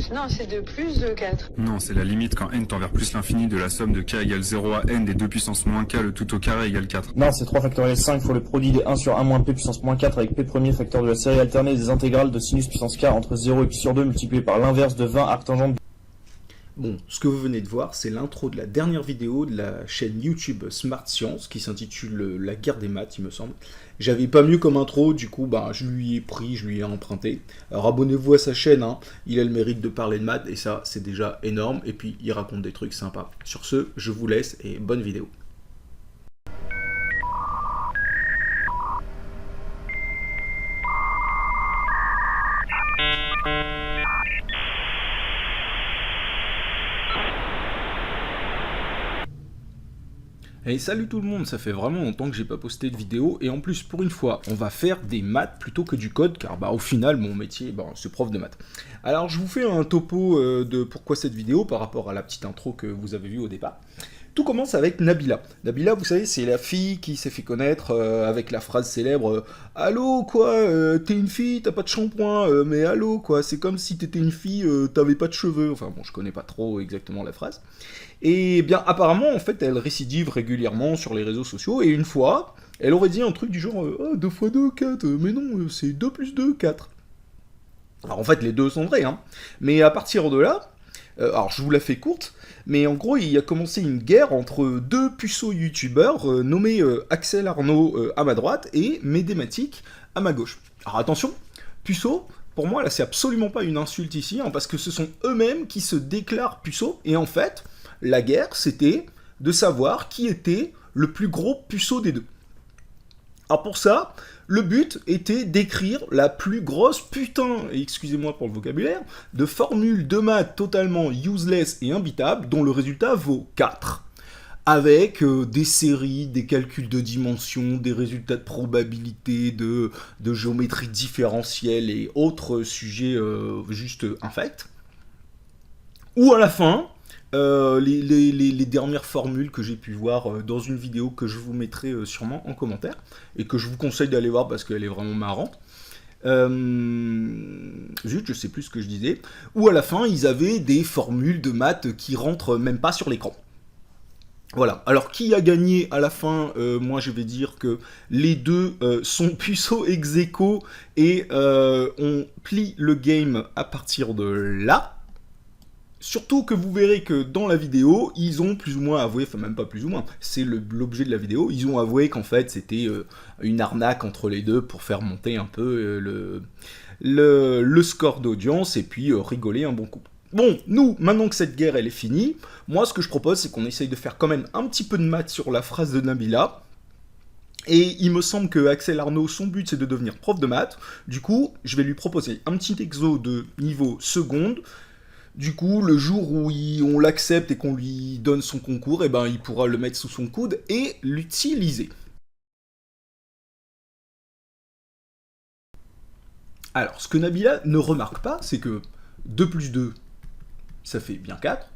plus. Non, c'est 2 plus 2, 4. Non, c'est la limite quand n tend vers plus l'infini de la somme de k égale 0 à n des 2 puissance moins k, le tout au carré égale 4. Non, c'est 3 factoriel 5 fois le produit des 1 sur 1 moins p puissance moins 4 avec p premier facteur de la série alternée des intégrales de sinus puissance k entre 0 et pi sur 2 multiplié par l'inverse de 20 arctangente. Bon, ce que vous venez de voir, c'est l'intro de la dernière vidéo de la chaîne YouTube Smart Science, qui s'intitule La guerre des maths, il me semble. J'avais pas mieux comme intro, du coup, je lui ai emprunté. Alors abonnez-vous à sa chaîne, hein. Il a le mérite de parler de maths, et ça, c'est déjà énorme. Et puis, il raconte des trucs sympas. Sur ce, je vous laisse, et bonne vidéo. Et salut tout le monde, ça fait vraiment longtemps que j'ai pas posté de vidéo, et en plus pour une fois, on va faire des maths plutôt que du code, car au final mon métier, c'est prof de maths. Alors je vous fais un topo de pourquoi cette vidéo par rapport à la petite intro que vous avez vue au départ. Tout commence avec Nabila. Nabila, vous savez, c'est la fille qui s'est fait connaître avec la phrase célèbre « Allô, quoi, t'es une fille, t'as pas de shampoing, mais allô, quoi, c'est comme si t'étais une fille, t'avais pas de cheveux. » Enfin bon, je connais pas trop exactement la phrase. Et bien, apparemment, en fait, elle récidive régulièrement sur les réseaux sociaux, et une fois, elle aurait dit un truc du genre « Ah, 2 x 2, 4, mais non, c'est 2 plus 2, 4. » Alors en fait, les deux sont vrais, hein. Mais à partir de là, alors je vous la fais courte, mais en gros, il a commencé une guerre entre deux puceaux youtubeurs nommés Axel Arnaud à ma droite et Médématique à ma gauche. Alors attention, puceau, pour moi, là, c'est absolument pas une insulte ici, hein, parce que ce sont eux-mêmes qui se déclarent puceaux, et en fait, la guerre, c'était de savoir qui était le plus gros puceau des deux. Alors pour ça, le but était d'écrire la plus grosse putain, excusez-moi pour le vocabulaire, de formule de maths totalement useless et imbitable, dont le résultat vaut 4. Avec des séries, des calculs de dimensions, des résultats de probabilité, de géométrie différentielle et autres sujets juste infects. Ou à la fin, les dernières formules que j'ai pu voir dans une vidéo que je vous mettrai sûrement en commentaire, et que je vous conseille d'aller voir parce qu'elle est vraiment marrante. Juste, je sais plus ce que je disais. Ou à la fin, ils avaient des formules de maths qui rentrent même pas sur l'écran. Voilà, alors qui a gagné à la fin? Moi je vais dire que les deux sont puceaux ex aequo, et on plie le game à partir de là. Surtout que vous verrez que dans la vidéo, ils ont plus ou moins avoué, enfin même pas plus ou moins, c'est l'objet de la vidéo, ils ont avoué qu'en fait c'était une arnaque entre les deux pour faire monter un peu le score d'audience et puis rigoler un bon coup. Bon, nous, maintenant que cette guerre elle est finie, moi ce que je propose c'est qu'on essaye de faire quand même un petit peu de maths sur la phrase de Nabila. Et il me semble que Axel Arnaud, son but c'est de devenir prof de maths. Du coup, je vais lui proposer un petit exo de niveau seconde. Du coup, le jour où on l'accepte et qu'on lui donne son concours, il pourra le mettre sous son coude et l'utiliser. Alors, ce que Nabila ne remarque pas, c'est que 2 plus 2, ça fait bien 4,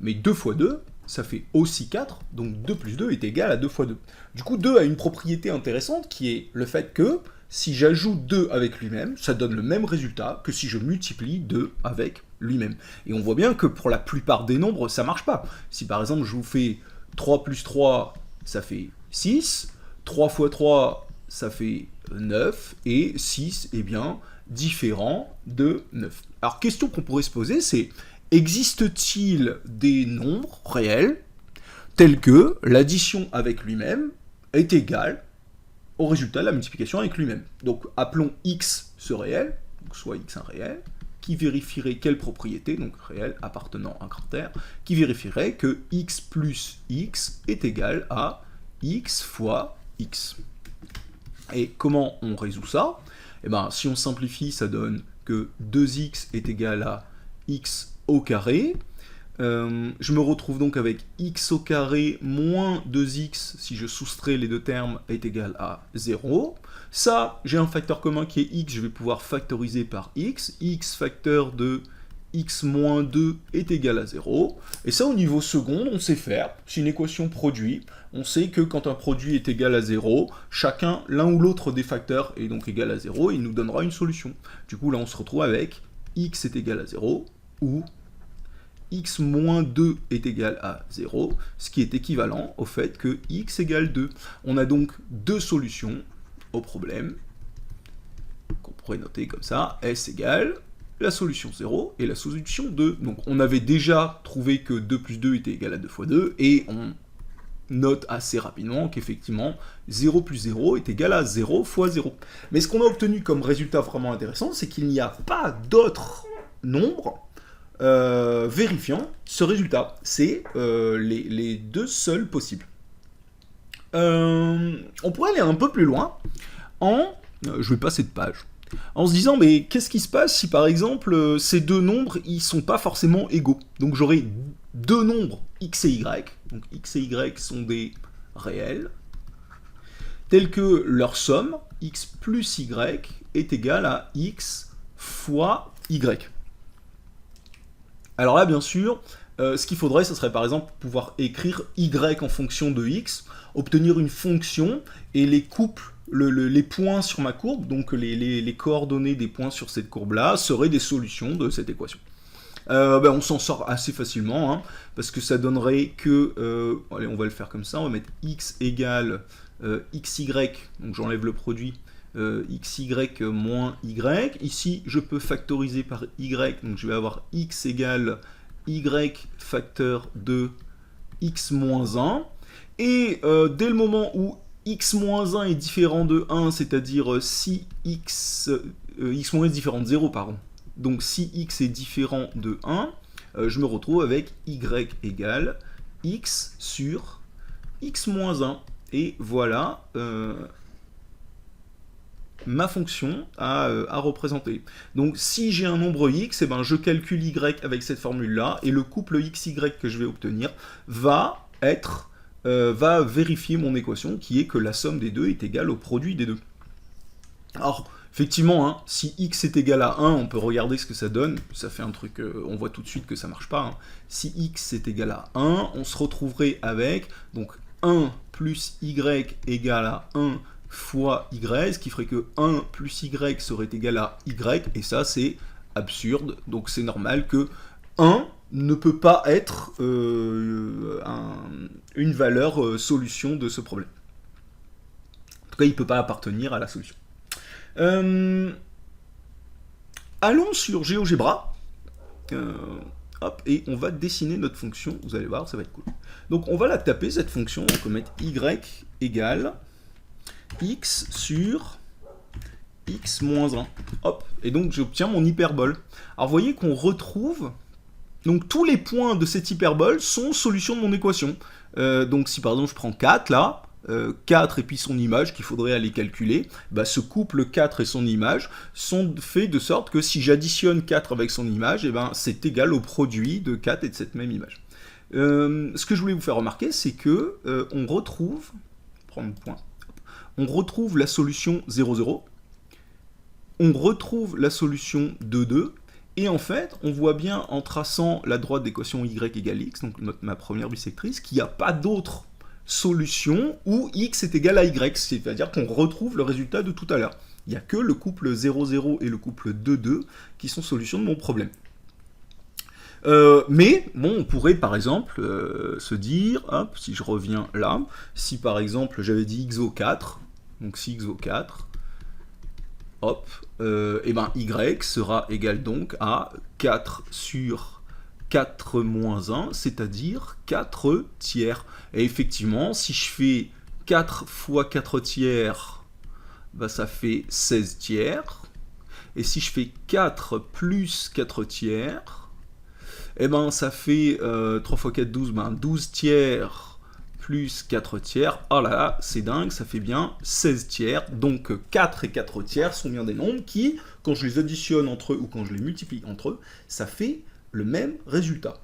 mais 2 fois 2, ça fait aussi 4, donc 2 plus 2 est égal à 2 fois 2. Du coup, 2 a une propriété intéressante qui est le fait que si j'ajoute 2 avec lui-même, ça donne le même résultat que si je multiplie 2 avec lui-même. Et on voit bien que pour la plupart des nombres, ça marche pas. Si par exemple je vous fais 3 plus 3, ça fait 6, 3 fois 3, ça fait 9, et 6 est bien différent de 9. Alors question qu'on pourrait se poser, c'est existe-t-il des nombres réels tels que l'addition avec lui-même est égale au résultat de la multiplication avec lui-même? Donc appelons x ce réel, donc soit x un réel, qui vérifierait quelle propriété, donc réel appartenant à un critère, qui vérifierait que x plus x est égal à x fois x. Et comment on résout ça? Si on simplifie, ça donne que 2x est égal à x au carré. Je me retrouve donc avec x au carré moins 2x, si je soustrais les deux termes, est égal à 0. Ça, j'ai un facteur commun qui est x, je vais pouvoir factoriser par x. X facteur de x moins 2 est égal à 0. Et ça, au niveau second, on sait faire. C'est une équation produit. On sait que quand un produit est égal à 0, l'un ou l'autre des facteurs est donc égal à 0, et il nous donnera une solution. Du coup, là, on se retrouve avec x est égal à 0, où x moins 2 est égal à 0, ce qui est équivalent au fait que x égale 2. On a donc deux solutions au problème, qu'on pourrait noter comme ça, S égale la solution 0 et la solution 2. Donc on avait déjà trouvé que 2 plus 2 était égal à 2 fois 2, et on note assez rapidement qu'effectivement 0 plus 0 est égal à 0 fois 0. Mais ce qu'on a obtenu comme résultat vraiment intéressant, c'est qu'il n'y a pas d'autres nombres vérifiant ce résultat. C'est les deux seuls possibles. On pourrait aller un peu plus loin je vais passer de page, en se disant, mais qu'est-ce qui se passe si par exemple ces deux nombres ils sont pas forcément égaux? Donc j'aurai deux nombres x et y, donc x et y sont des réels, tels que leur somme, x plus y, est égale à x fois y. Alors là, bien sûr, ce qu'il faudrait, ce serait par exemple pouvoir écrire y en fonction de x, obtenir une fonction, et les couples, les points sur ma courbe, donc les coordonnées des points sur cette courbe-là, seraient des solutions de cette équation. On s'en sort assez facilement, hein, parce que ça donnerait que, allez, on va le faire comme ça, on va mettre x égale xy, donc j'enlève le produit, xy moins y, ici je peux factoriser par y, donc je vais avoir x égale y facteur de x moins 1, et dès le moment où x moins 1 est différent de 1, c'est-à-dire si x moins 1 est différent de 0, pardon, donc si x est différent de 1, je me retrouve avec y égale x sur x moins 1, et voilà ma fonction à représenter. Donc si j'ai un nombre x, eh ben, je calcule y avec cette formule-là, et le couple xy que je vais obtenir va vérifier mon équation, qui est que la somme des deux est égale au produit des deux. Alors, effectivement, hein, si x est égal à 1, on peut regarder ce que ça donne. Ça fait un truc, on voit tout de suite que ça marche pas. Hein. Si x est égal à 1, on se retrouverait avec donc 1 plus y égale à 1 fois y, ce qui ferait que 1 plus y serait égal à y, et ça c'est absurde, donc c'est normal que 1 ne peut pas être une valeur solution de ce problème. En tout cas, il ne peut pas appartenir à la solution. Allons sur GeoGebra, et on va dessiner notre fonction, vous allez voir, ça va être cool. Donc on va la taper, cette fonction, donc on va mettre y égale x sur x moins 1. Hop, et donc j'obtiens mon hyperbole. Alors vous voyez qu'on retrouve, donc tous les points de cette hyperbole sont solution de mon équation. Donc si par exemple je prends 4 là, 4 et puis son image qu'il faudrait aller calculer, bah, ce couple 4 et son image sont faits de sorte que si j'additionne 4 avec son image, et ben, c'est égal au produit de 4 et de cette même image. Ce que je voulais vous faire remarquer, c'est que on retrouve, prendre le point, on retrouve la solution 0, 0, on retrouve la solution 2, 2, et en fait, on voit bien en traçant la droite d'équation y égale x, donc ma première bisectrice, qu'il n'y a pas d'autre solution où x est égal à y, c'est-à-dire qu'on retrouve le résultat de tout à l'heure. Il n'y a que le couple 0, 0 et le couple 2, 2 qui sont solutions de mon problème. Mais, bon, on pourrait par exemple se dire, hop, si je reviens là, si par exemple j'avais dit x au 4, donc si x au 4, hop, et ben y sera égal donc à 4 sur 4 moins 1, c'est-à-dire 4 tiers. Et effectivement, si je fais 4 fois 4 tiers, bah ça fait 16 tiers. Et si je fais 4 plus 4 tiers, eh ben ça fait 3 fois 4, 12, ben 12 tiers plus 4 tiers. Oh là là, c'est dingue, ça fait bien 16 tiers. Donc 4 et 4 tiers sont bien des nombres qui, quand je les additionne entre eux ou quand je les multiplie entre eux, ça fait le même résultat.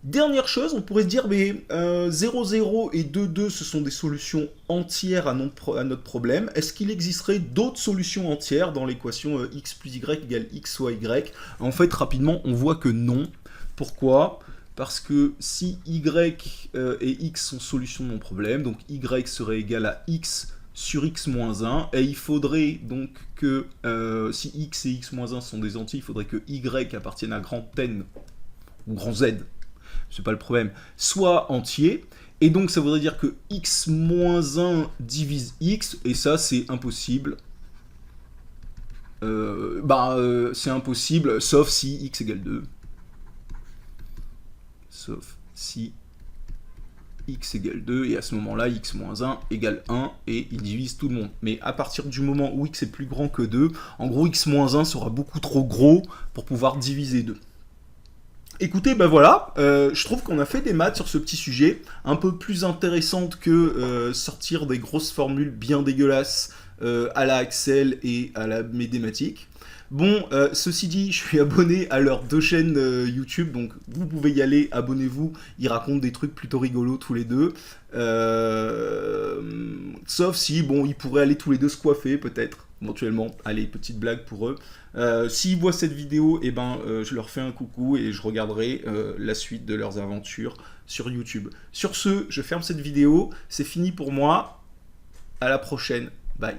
Dernière chose, on pourrait se dire, mais 0, 0 et 2, 2, ce sont des solutions entières à notre problème. Est-ce qu'il existerait d'autres solutions entières dans l'équation x plus y égale x fois y? En fait, rapidement, on voit que non. Pourquoi? Parce que si y et x sont solutions de mon problème, donc y serait égal à x sur x-1, et il faudrait donc que, si x et x-1 sont des entiers, il faudrait que y appartienne à grand N, ou grand Z, c'est pas le problème, soit entier, et donc ça voudrait dire que x-1 divise x, et ça c'est impossible. C'est impossible, sauf si x égale 2. Sauf si x égale 2, et à ce moment-là, x-1 égale 1, et il divise tout le monde. Mais à partir du moment où x est plus grand que 2, en gros, x-1 sera beaucoup trop gros pour pouvoir diviser 2. Écoutez, ben voilà, je trouve qu'on a fait des maths sur ce petit sujet, un peu plus intéressantes que sortir des grosses formules bien dégueulasses à la Excel et à la Médématique. Bon, ceci dit, je suis abonné à leurs 2 chaînes YouTube, donc vous pouvez y aller, abonnez-vous, ils racontent des trucs plutôt rigolos tous les deux. Sauf si, bon, ils pourraient aller tous les deux se coiffer, peut-être, éventuellement. Allez, petite blague pour eux. S'ils voient cette vidéo, eh ben, je leur fais un coucou et je regarderai la suite de leurs aventures sur YouTube. Sur ce, je ferme cette vidéo, c'est fini pour moi. À la prochaine, bye.